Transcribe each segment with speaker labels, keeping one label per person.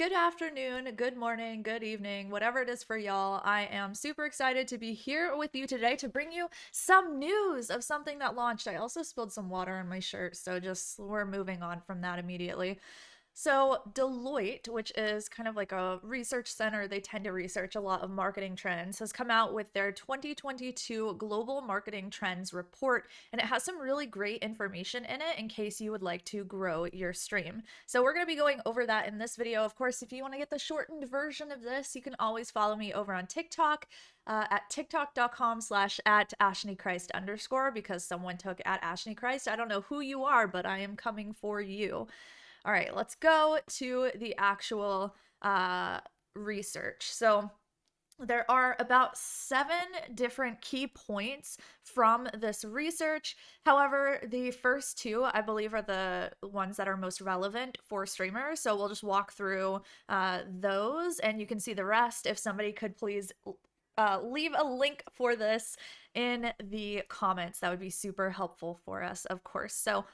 Speaker 1: Good afternoon, good morning, good evening, whatever it is for y'all. I am super excited to be here with you today to bring you some news of something that launched. I also spilled some water on my shirt, so just we're moving on from that immediately. So, Deloitte, which is kind of like a research center, they tend to research a lot of marketing trends, has come out with their 2022 Global Marketing Trends report, and it has some really great information in it in case you would like to grow your stream. So, we're going to be going over that in this video. Of course, if you want to get the shortened version of this, you can always follow me over on TikTok. At tiktok.com/@ashnichrist_ because someone took at ashnichrist. I don't know who you are, but I am coming for you. All right, let's go to the actual research. So there are about 7 different key points from this research. However, the first 2, I believe, are the ones that are most relevant for streamers. So we'll just walk through those and you can see the rest. If somebody could please leave a link for this in the comments, that would be super helpful for us, of course. So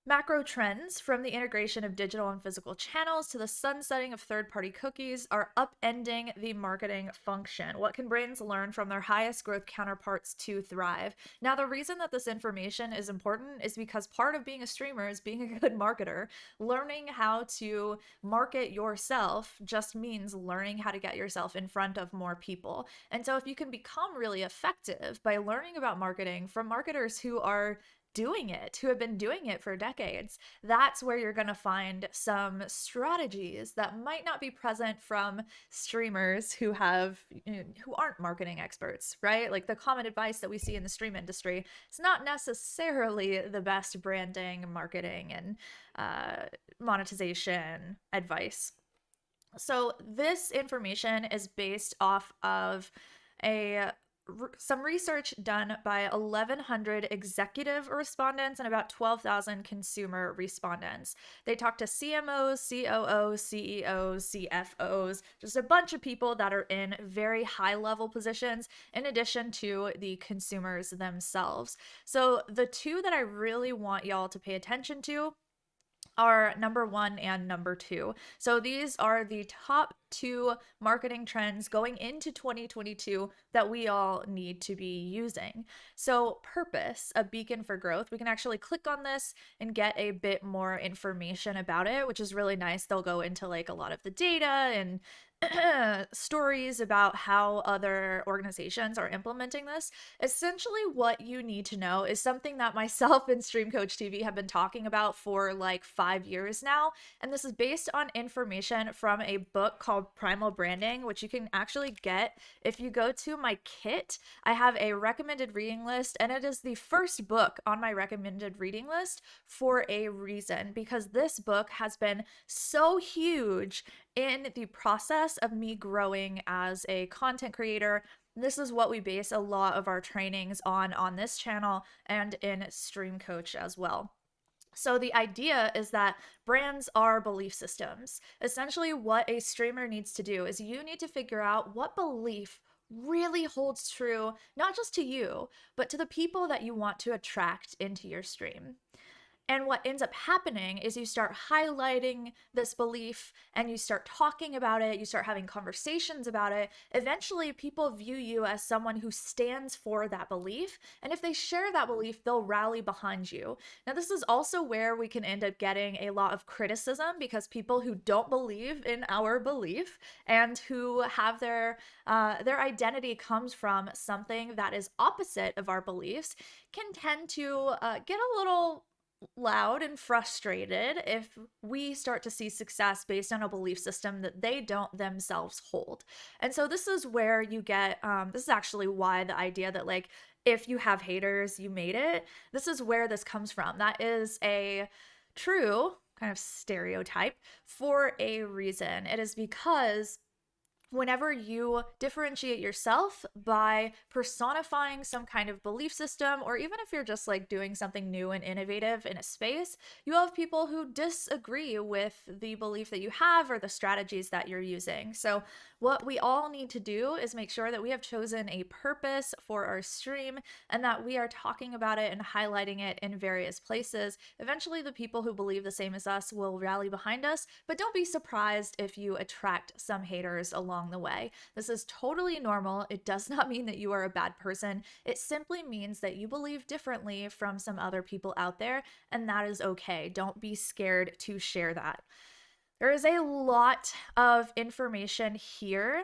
Speaker 1: macro trends, from the integration of digital and physical channels to the sunsetting of third-party cookies, are upending the marketing function. What can brands learn from their highest growth counterparts to thrive? Now, the reason that this information is important is because part of being a streamer is being a good marketer. Learning how to market yourself just means learning how to get yourself in front of more people. And so if you can become really effective by learning about marketing from marketers who are doing it, who have been doing it for decades, that's where you're going to find some strategies that might not be present from streamers who aren't marketing experts, right? Like the common advice that we see in the stream industry, it's not necessarily the best branding, marketing, and monetization advice. So this information is based off of some research done by 1,100 executive respondents and about 12,000 consumer respondents. They talked to CMOs, COOs, CEOs, CFOs, just a bunch of people that are in very high level positions, in addition to the consumers themselves. So the 2 that I really want y'all to pay attention to are number 1 and number 2. So these are the top 2 marketing trends going into 2022 that we all need to be using. So purpose, a beacon for growth. We can actually click on this and get a bit more information about it, which is really nice. They'll go into like a lot of the data and stories about how other organizations are implementing this. Essentially, what you need to know is something that myself and Stream Coach TV have been talking about for like 5 years now. And this is based on information from a book called Primal Branding, which you can actually get if you go to my kit. I have a recommended reading list, and it is the first book on my recommended reading list for a reason, because this book has been so huge in the process of me growing as a content creator. This is what we base a lot of our trainings on this channel and in Stream Coach as well. So the idea is that brands are belief systems. Essentially, what a streamer needs to do is you need to figure out what belief really holds true, not just to you, but to the people that you want to attract into your stream. And what ends up happening is you start highlighting this belief and you start talking about it, you start having conversations about it. Eventually, people view you as someone who stands for that belief. And if they share that belief, they'll rally behind you. Now, this is also where we can end up getting a lot of criticism, because people who don't believe in our belief and who have their identity comes from something that is opposite of our beliefs can tend to get a little loud and frustrated if we start to see success based on a belief system that they don't themselves hold. And so this is where you get, this is actually why the idea that like, if you have haters, you made it. This is where this comes from. That is a true kind of stereotype for a reason. It is because whenever you differentiate yourself by personifying some kind of belief system, or even if you're just like doing something new and innovative in a space, you have people who disagree with the belief that you have or the strategies that you're using. So what we all need to do is make sure that we have chosen a purpose for our stream and that we are talking about it and highlighting it in various places. Eventually, the people who believe the same as us will rally behind us, but don't be surprised if you attract some haters along the way. This is totally normal. It does not mean that you are a bad person. It simply means that you believe differently from some other people out there, and that is okay. Don't be scared to share that. There is a lot of information here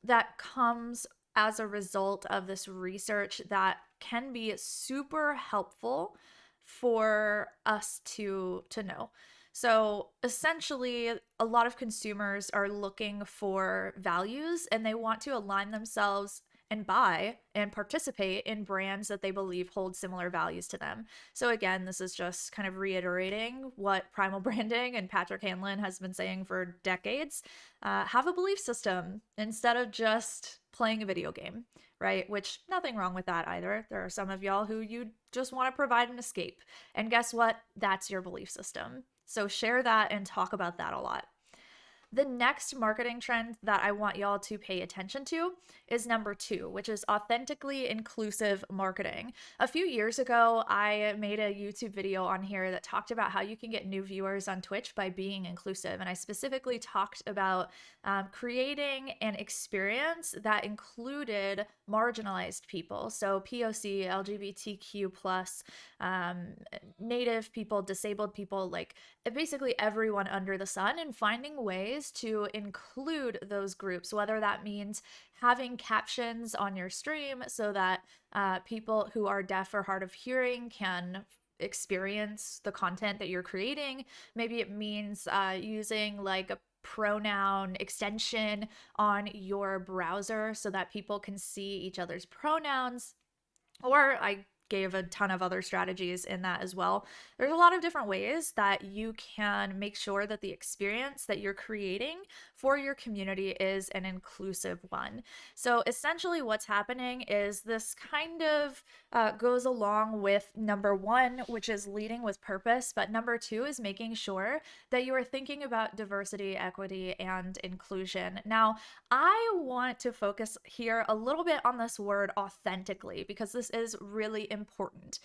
Speaker 1: that comes as a result of this research that can be super helpful for us to know. So essentially, a lot of consumers are looking for values and they want to align themselves and buy and participate in brands that they believe hold similar values to them. So again, this is just kind of reiterating what Primal Branding and Patrick Hanlon has been saying for decades. Have a belief system instead of just playing a video game, right? Which, nothing wrong with that either. There are some of y'all who you just want to provide an escape. And guess what? That's your belief system. So share that and talk about that a lot. The next marketing trend that I want y'all to pay attention to is number 2, which is authentically inclusive marketing. A few years ago, I made a YouTube video on here that talked about how you can get new viewers on Twitch by being inclusive. And I specifically talked about creating an experience that included marginalized people. So POC, LGBTQ+, Native people, disabled people, like basically everyone under the sun, and finding ways to include those groups, whether that means having captions on your stream so that people who are deaf or hard of hearing can experience the content that you're creating. Maybe it means using like a pronoun extension on your browser so that people can see each other's pronouns. Or I gave a ton of other strategies in that as well. There's a lot of different ways that you can make sure that the experience that you're creating for your community is an inclusive one. So essentially what's happening is this kind of goes along with number 1, which is leading with purpose, but number 2 is making sure that you are thinking about diversity, equity, and inclusion. Now, I want to focus here a little bit on this word authentically, because this is really important.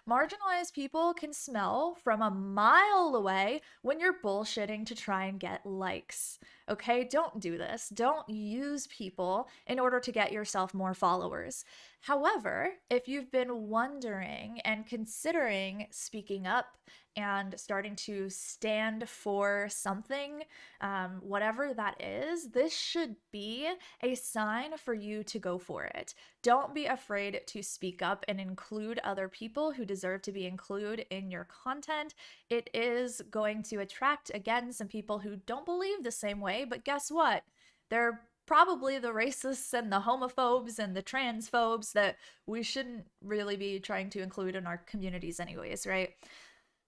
Speaker 1: Marginalized people can smell from a mile away when you're bullshitting to try and get likes. Okay, don't do this. Don't use people in order to get yourself more followers. However, if you've been wondering and considering speaking up and starting to stand for something, whatever that is, this should be a sign for you to go for it. Don't be afraid to speak up and include other people who deserve to be included in your content. It is going to attract, again, some people who don't believe the same way, but guess what? They're probably the racists and the homophobes and the transphobes that we shouldn't really be trying to include in our communities anyways, right?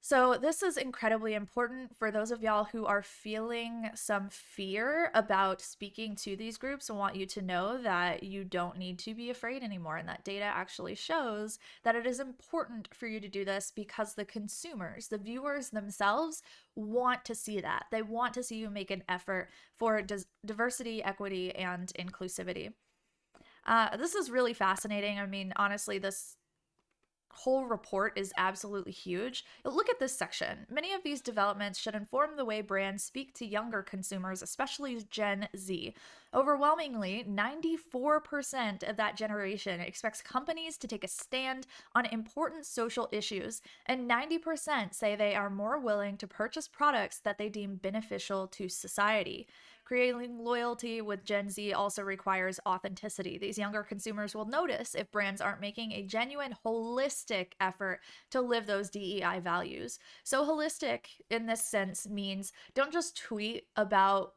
Speaker 1: So this is incredibly important for those of y'all who are feeling some fear about speaking to these groups. I want you to know that you don't need to be afraid anymore, and that data actually shows that it is important for you to do this because the consumers, the viewers themselves, want to see that. They want to see you make an effort for diversity, equity, and inclusivity. This is really fascinating. I mean, honestly, this whole report is absolutely huge. Look at this section. Many of these developments should inform the way brands speak to younger consumers, especially Gen Z. Overwhelmingly, 94% of that generation expects companies to take a stand on important social issues, and 90% say they are more willing to purchase products that they deem beneficial to society. Creating loyalty with Gen Z also requires authenticity. These younger consumers will notice if brands aren't making a genuine, holistic effort to live those DEI values. So holistic in this sense means don't just tweet about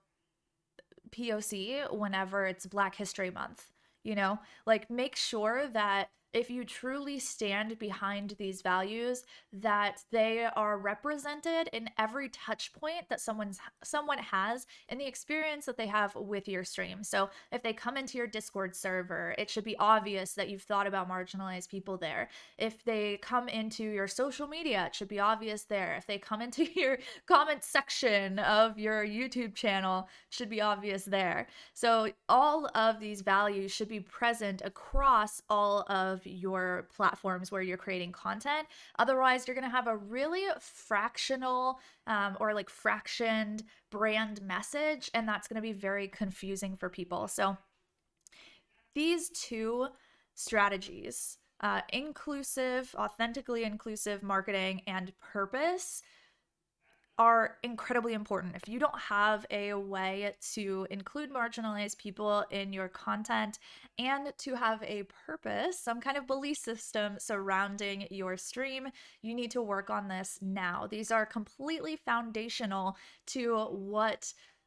Speaker 1: POC whenever it's Black History Month. You know, like make sure that if you truly stand behind these values, that they are represented in every touch point that someone has in the experience that they have with your stream. So if they come into your Discord server, it should be obvious that you've thought about marginalized people there. If they come into your social media, it should be obvious there. If they come into your comment section of your YouTube channel, it should be obvious there. So all of these values should be present across all of your platforms where you're creating content. Otherwise, you're going to have a really fractional or like fractioned brand message, and that's going to be very confusing for people. So these two strategies, inclusive, authentically inclusive marketing and purpose, are incredibly important. If you don't have a way to include marginalized people in your content and to have a purpose, some kind of belief system surrounding your stream, you need to work on this now. These are completely foundational to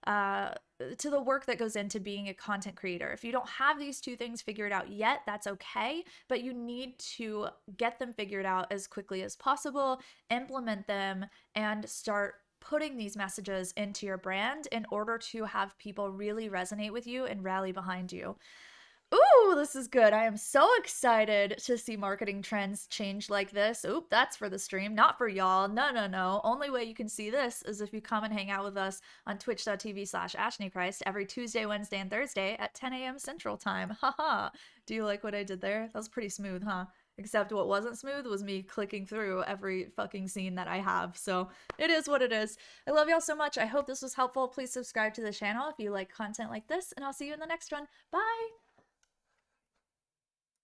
Speaker 1: to the work that goes into being a content creator. If you don't have these two things figured out yet, that's okay, but you need to get them figured out as quickly as possible, implement them, and start putting these messages into your brand in order to have people really resonate with you and rally behind you. Ooh, this is good. I am so excited to see marketing trends change like this. Oop, that's for the stream, not for y'all. No, no, no. Only way you can see this is if you come and hang out with us on twitch.tv/ashnichrist every Tuesday, Wednesday, and Thursday at 10 a.m. Central Time. Haha. Do you like what I did there? That was pretty smooth, huh? Except what wasn't smooth was me clicking through every fucking scene that I have. So it is what it is. I love y'all so much. I hope this was helpful. Please subscribe to the channel if you like content like this, and I'll see you in the next one. Bye!